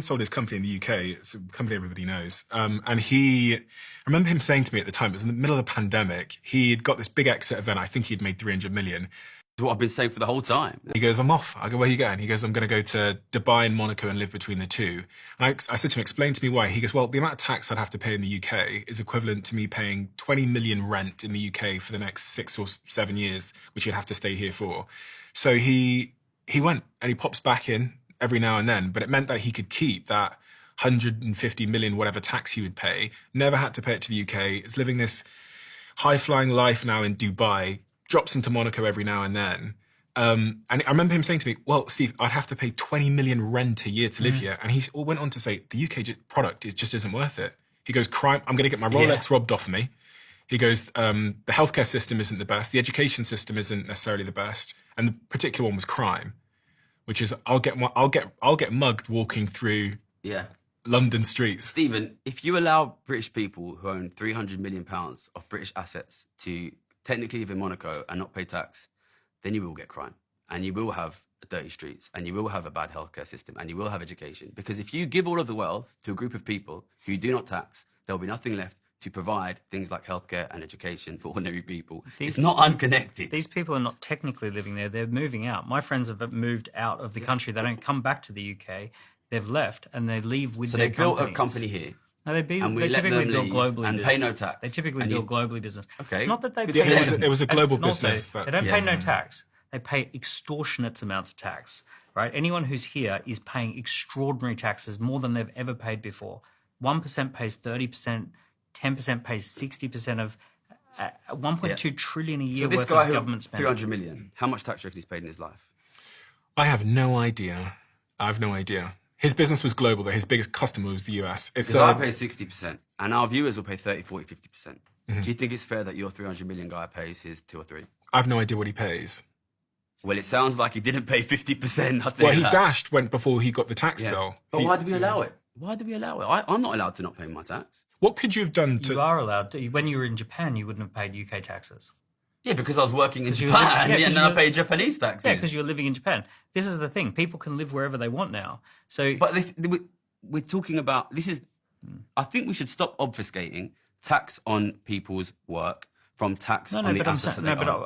sold his company in the UK. It's a company everybody knows. And I remember him saying to me at the time, it was in the middle of the pandemic, he'd got this big exit event. I think he'd made 300 million. It's what I've been saying for the whole time. He goes, I'm off. I go, where are you going? He goes, I'm going to go to Dubai and Monaco and live between the two. And I said to him, explain to me why. He goes, well, the amount of tax I'd have to pay in the UK is equivalent to me paying 20 million rent in the UK for the next 6 or 7 years, which he'd have to stay here for. So he went and he pops back in every now and then, but it meant that he could keep that 150 million, whatever tax he would pay, never had to pay it to the UK, is living this high-flying life now in Dubai, drops into Monaco every now and then. And I remember him saying to me, well, Steve, I'd have to pay 20 million rent a year to live here. And he went on to say, the UK product just isn't worth it. He goes, crime, I'm going to get my Rolex robbed off me. He goes, the healthcare system isn't the best. The education system isn't necessarily the best. And the particular one was crime, which is I'll get mugged walking through London streets. Stephen, if you allow British people who own £300 million of British assets to technically live in Monaco and not pay tax, then you will get crime, and you will have dirty streets, and you will have a bad healthcare system, and you will have education. Because if you give all of the wealth to a group of people who do not tax, there will be nothing left to provide things like healthcare and education for ordinary people. It's not unconnected. These people are not technically living there. They're moving out. My friends have moved out of the country. They don't come back to the UK. They've left, and they leave with their companies. So they built a company here. No, they typically build globally and pay no tax. They typically build globally business. Okay. It's not that they pay. It was a global business. They don't pay no tax. They pay extortionate amounts of tax. Right? Anyone who's here is paying extraordinary taxes, more than they've ever paid before. 1% pays 30%. 10% pays 60% of 1.2 trillion a year worth of government spending. 300 million. How much tax do you reckon he's paid in his life? I have no idea. His business was global, though. His biggest customer was the US. Because I pay 60%, and our viewers will pay 30, 40, 50%. Do you think it's fair that your 300 million guy pays his 2 or 3? I have no idea what he pays. Well, it sounds like he didn't pay 50%. Well, he dashed before he got the tax bill. But why do we allow it? Why do we allow it? I'm not allowed to not pay my tax. What could you have done to... You are allowed to. When you were in Japan, you wouldn't have paid UK taxes. Yeah, because I was working in Japan, and then I paid Japanese taxes. Yeah, because you're living in Japan. This is the thing. People can live wherever they want now. But we're talking about... I think we should stop obfuscating tax on people's work from tax on the assets that they own.